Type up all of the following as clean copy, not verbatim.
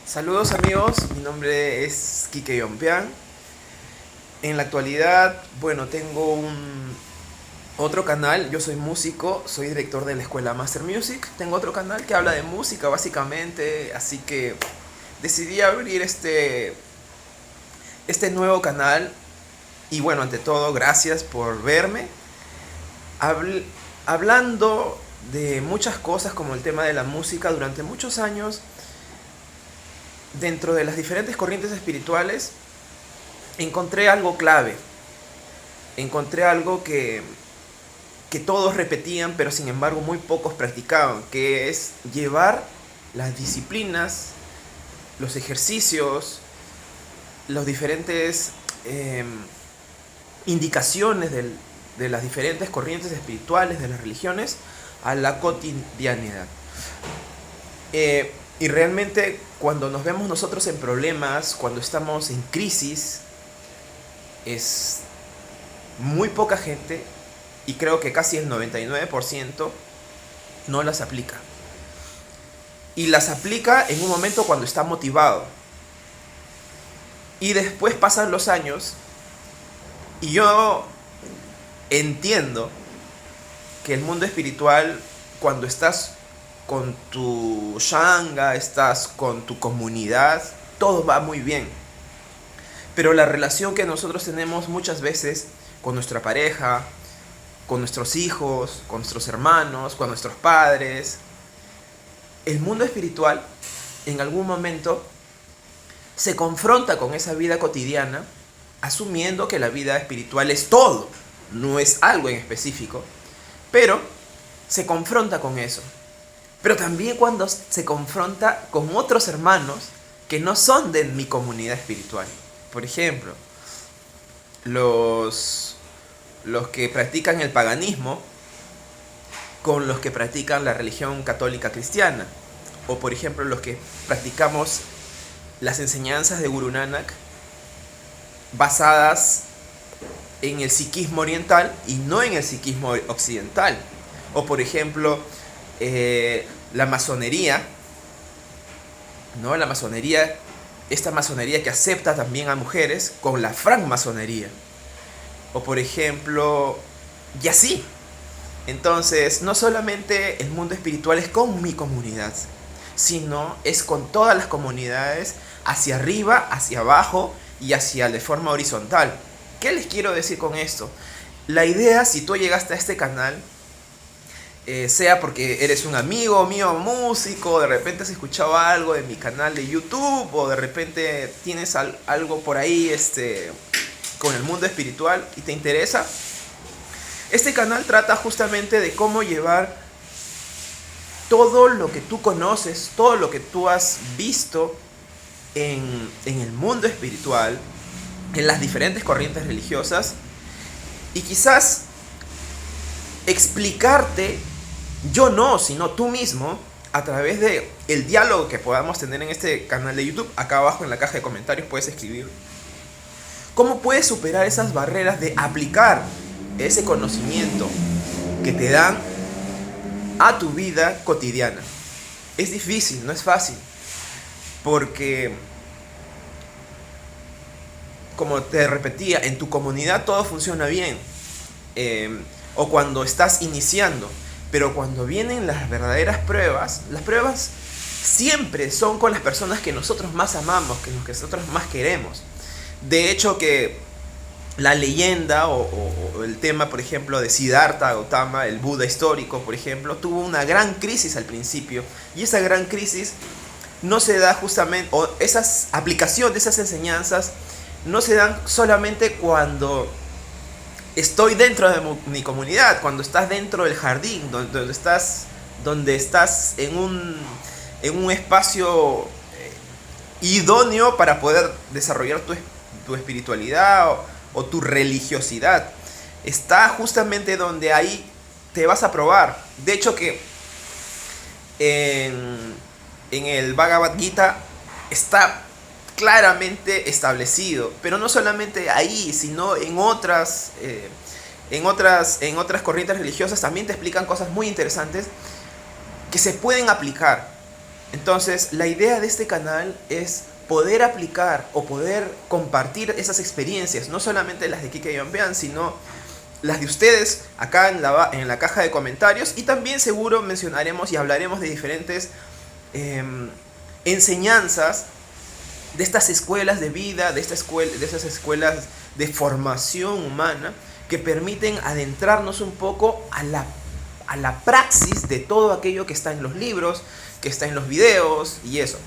Saludos amigos, mi nombre es Quique Yompian. En la actualidad, tengo otro canal, yo soy músico, soy director de la escuela Master Music. Tengo otro canal que habla de música básicamente, así que decidí abrir este nuevo canal. Y bueno, ante todo, gracias por verme. Habl- Hablando de muchas cosas como el tema de la música durante muchos años, dentro de las diferentes corrientes espirituales, encontré algo clave. Encontré algo que todos repetían, pero sin embargo muy pocos practicaban, que es llevar las disciplinas, los ejercicios, los diferentes indicaciones de las diferentes corrientes espirituales, de las religiones, a la cotidianidad. Y realmente cuando nos vemos nosotros en problemas, cuando estamos en crisis, es muy poca gente, y creo que casi el 99% no las aplica. Y las aplica en un momento cuando está motivado. Y después pasan los años y yo entiendo que el mundo espiritual, cuando estás con tu shanga, estás con tu comunidad, todo va muy bien. Pero la relación que nosotros tenemos muchas veces con nuestra pareja, con nuestros hijos, con nuestros hermanos, con nuestros padres, el mundo espiritual en algún momento se confronta con esa vida cotidiana, asumiendo que la vida espiritual es todo, no es algo en específico, pero se confronta con eso. Pero también cuando se confronta con otros hermanos que no son de mi comunidad espiritual. Por ejemplo, los que practican el paganismo con los que practican la religión católica cristiana. O por ejemplo, los que practicamos las enseñanzas de Guru Nanak basadas en el sikhismo oriental y no en el sikhismo occidental. O por ejemplo, la masonería, ¿no? La masonería, esta masonería que acepta también a mujeres con la francmasonería. O por ejemplo, y así. Entonces, no solamente el mundo espiritual es con mi comunidad, sino es con todas las comunidades, hacia arriba, hacia abajo y hacia de forma horizontal. ¿Qué les quiero decir con esto? La idea, si tú llegaste a este canal, sea porque eres un amigo mío músico, de repente has escuchado algo de mi canal de YouTube, o de repente tienes algo por ahí con el mundo espiritual y te interesa. Este canal trata justamente de cómo llevar todo lo que tú conoces, todo lo que tú has visto en el mundo espiritual, en las diferentes corrientes religiosas, y quizás explicarte, yo no, sino tú mismo, a través de el diálogo que podamos tener en este canal de YouTube. Acá abajo en la caja de comentarios puedes escribir cómo puedes superar esas barreras de aplicar ese conocimiento que te dan a tu vida cotidiana. Es difícil, no es fácil, porque como te repetía, en tu comunidad todo funciona bien, o cuando estás iniciando, pero cuando vienen las verdaderas pruebas, las pruebas siempre son con las personas que nosotros más amamos, que nosotros más queremos. De hecho, que la leyenda o el tema, por ejemplo, de Siddhartha Gautama, el Buda histórico, por ejemplo, tuvo una gran crisis al principio, y esa gran crisis no se da justamente, o esas aplicaciones de esas enseñanzas no se dan solamente cuando estoy dentro de mi comunidad, cuando estás dentro del jardín, donde estás en un espacio idóneo para poder desarrollar tu espiritualidad o tu religiosidad. Está justamente donde ahí te vas a probar. De hecho que en el Bhagavad Gita está claramente establecido, pero no solamente ahí, sino en otras corrientes religiosas también te explican cosas muy interesantes que se pueden aplicar. Entonces, la idea de este canal es poder aplicar o poder compartir esas experiencias, no solamente las de Kike Yombean, sino las de ustedes acá en la caja de comentarios, y también seguro mencionaremos y hablaremos de diferentes enseñanzas de estas escuelas de vida, de esas escuelas de formación humana que permiten adentrarnos un poco a la praxis de todo aquello que está en los libros, que está en los videos y eso.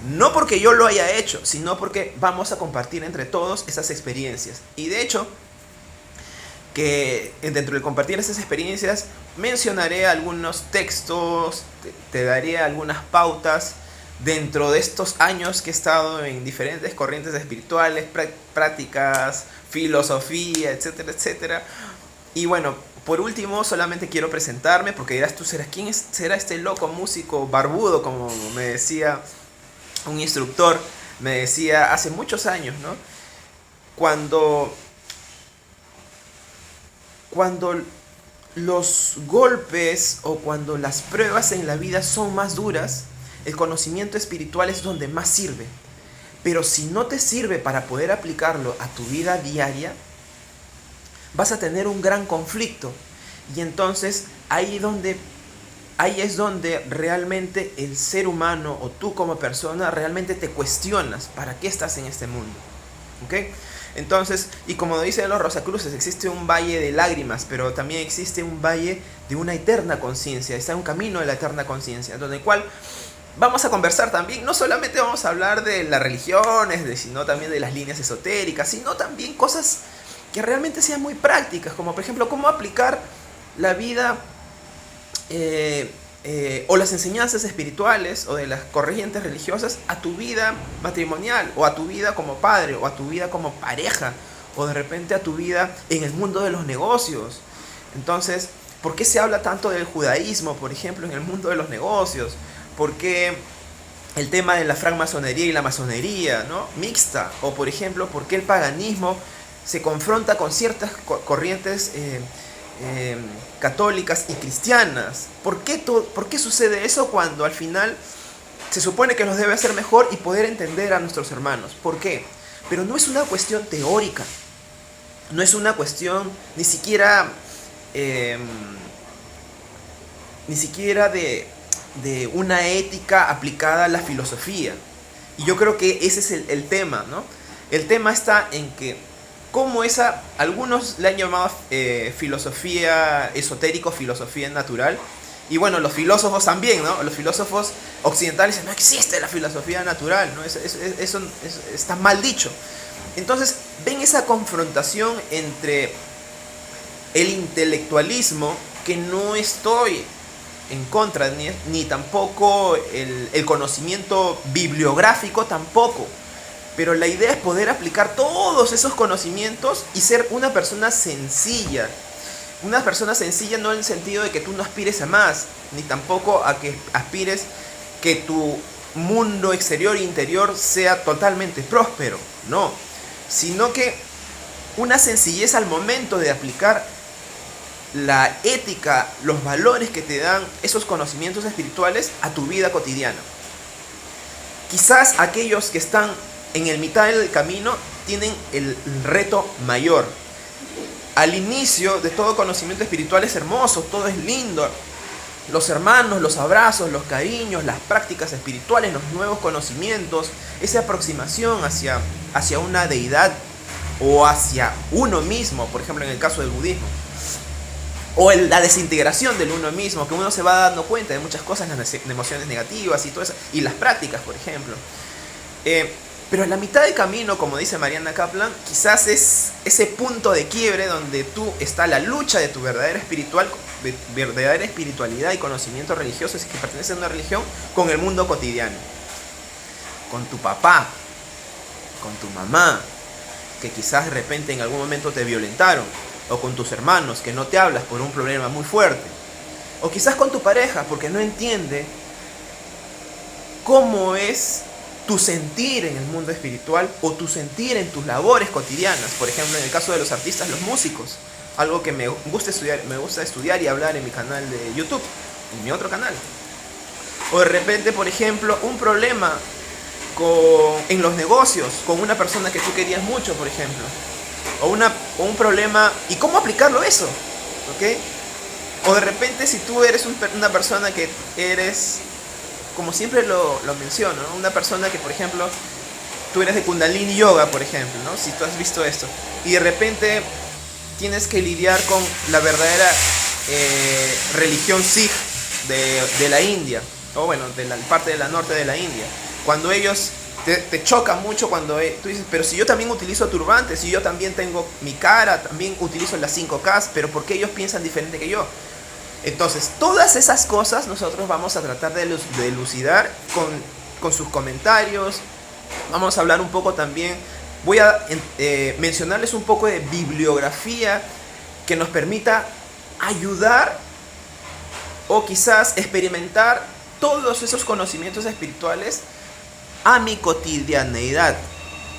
No porque yo lo haya hecho, sino porque vamos a compartir entre todos esas experiencias. Y de hecho, que dentro de compartir esas experiencias mencionaré algunos textos, te daré algunas pautas dentro de estos años que he estado en diferentes corrientes espirituales, prácticas, filosofía, etcétera, etcétera. Y bueno, por último, solamente quiero presentarme, porque dirás tú, ¿quién será este loco músico barbudo? Como me decía un instructor, me decía hace muchos años, ¿no? Cuando los golpes o cuando las pruebas en la vida son más duras, el conocimiento espiritual es donde más sirve. Pero si no te sirve para poder aplicarlo a tu vida diaria, vas a tener un gran conflicto. Y entonces ahí es donde realmente el ser humano o tú como persona realmente te cuestionas para qué estás en este mundo. ¿Ok? Entonces, y como dicen los Rosacruces, existe un valle de lágrimas, pero también existe un valle de una eterna conciencia. Está un camino de la eterna conciencia, donde el cual vamos a conversar también. No solamente vamos a hablar de las religiones, sino también de las líneas esotéricas, sino también cosas que realmente sean muy prácticas, como por ejemplo cómo aplicar la vida o las enseñanzas espirituales o de las corrientes religiosas a tu vida matrimonial, o a tu vida como padre, o a tu vida como pareja, o de repente a tu vida en el mundo de los negocios. Entonces, ¿por qué se habla tanto del judaísmo, por ejemplo, en el mundo de los negocios? ¿Por qué el tema de la francmasonería y la masonería, ¿no?, mixta? O por ejemplo, ¿por qué el paganismo se confronta con ciertas corrientes católicas y cristianas? ¿Por qué sucede eso cuando al final se supone que nos debe hacer mejor y poder entender a nuestros hermanos? ¿Por qué? Pero no es una cuestión teórica, no es una cuestión ni siquiera de una ética aplicada a la filosofía. Y yo creo que ese es el tema, ¿no? El tema está en que como algunos le han llamado filosofía esotérico, filosofía natural, y bueno, los filósofos también, ¿no? Los filósofos occidentales dicen, no existe la filosofía natural, ¿no? Eso está mal dicho. Entonces, ven esa confrontación entre el intelectualismo, que no estoy en contra, ni tampoco el conocimiento bibliográfico tampoco. Pero la idea es poder aplicar todos esos conocimientos y ser una persona sencilla. Una persona sencilla no en el sentido de que tú no aspires a más, ni tampoco a que aspires que tu mundo exterior e interior sea totalmente próspero. No, sino que una sencillez al momento de aplicar la ética, los valores que te dan esos conocimientos espirituales a tu vida cotidiana. Quizás aquellos que están en el mitad del camino tienen el reto mayor. Al inicio de todo conocimiento espiritual es hermoso, todo es lindo. Los hermanos, los abrazos, los cariños, las prácticas espirituales, los nuevos conocimientos, esa aproximación hacia una deidad o hacia uno mismo, por ejemplo en el caso del budismo. O la desintegración del uno mismo, que uno se va dando cuenta de muchas cosas, las emociones negativas y todo eso, y las prácticas, por ejemplo. Pero en la mitad del camino, como dice Mariana Kaplan, quizás es ese punto de quiebre donde está la lucha de tu verdadera espiritualidad y conocimiento religioso, si es que perteneces a una religión, con el mundo cotidiano. Con tu papá, con tu mamá, que quizás de repente en algún momento te violentaron, o con tus hermanos, que no te hablas por un problema muy fuerte, o quizás con tu pareja, porque no entiende cómo es tu sentir en el mundo espiritual o tu sentir en tus labores cotidianas. Por ejemplo, en el caso de los artistas, los músicos, algo que me gusta estudiar y hablar en mi canal de YouTube, en mi otro canal. O de repente, por ejemplo, un problema en los negocios con una persona que tú querías mucho, por ejemplo. O un problema, y cómo aplicarlo eso, ¿ok? O de repente si tú eres una persona que eres, como siempre lo menciono, ¿no? Una persona que, por ejemplo, tú eres de Kundalini Yoga, por ejemplo, ¿no? Si tú has visto esto, y de repente tienes que lidiar con la verdadera religión Sikh de la India, o bueno, de la parte de la norte de la India, cuando ellos te choca mucho cuando tú dices, pero si yo también utilizo turbantes, si yo también tengo mi cara, también utilizo las 5K, pero ¿por qué ellos piensan diferente que yo? Entonces, todas esas cosas nosotros vamos a tratar de elucidar con sus comentarios. Vamos a hablar un poco también, voy a mencionarles un poco de bibliografía que nos permita ayudar o quizás experimentar todos esos conocimientos espirituales a mi cotidianeidad,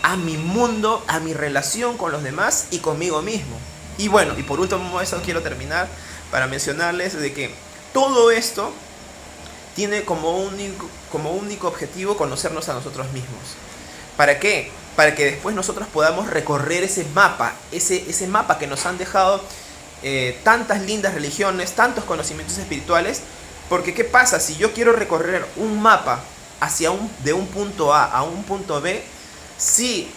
a mi mundo, a mi relación con los demás y conmigo mismo. Y bueno, y por último, eso quiero terminar para mencionarles de que todo esto tiene como único objetivo conocernos a nosotros mismos. ¿Para qué? Para que después nosotros podamos recorrer ese mapa que nos han dejado tantas lindas religiones, tantos conocimientos espirituales. Porque ¿qué pasa? Si yo quiero recorrer un mapa de un punto A un punto B, si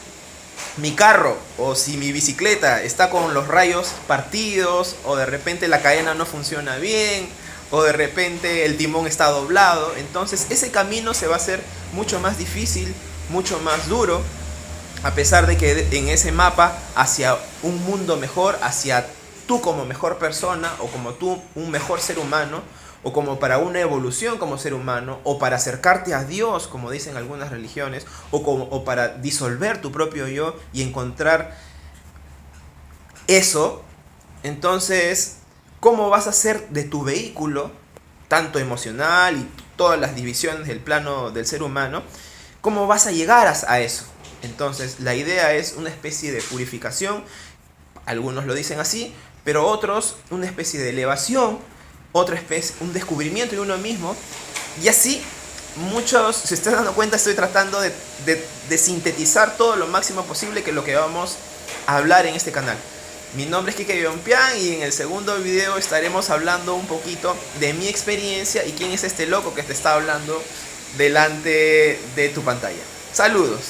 mi carro o si mi bicicleta está con los rayos partidos, o de repente la cadena no funciona bien, o de repente el timón está doblado, entonces ese camino se va a hacer mucho más difícil, mucho más duro, a pesar de que en ese mapa hacia un mundo mejor, hacia tú como mejor persona, o como tú un mejor ser humano, o como para una evolución como ser humano, o para acercarte a Dios, como dicen algunas religiones, o para disolver tu propio yo y encontrar eso. Entonces, ¿cómo vas a hacer de tu vehículo, tanto emocional y todas las divisiones del plano del ser humano, cómo vas a llegar a eso? Entonces, la idea es una especie de purificación, algunos lo dicen así, pero otros una especie de elevación, otra especie, un descubrimiento de uno mismo. Y así, muchos, si estás dando cuenta, estoy tratando de sintetizar todo lo máximo posible que lo que vamos a hablar en este canal. Mi nombre es Kike Yompian y en el segundo video estaremos hablando un poquito de mi experiencia y quién es este loco que te está hablando delante de tu pantalla. Saludos.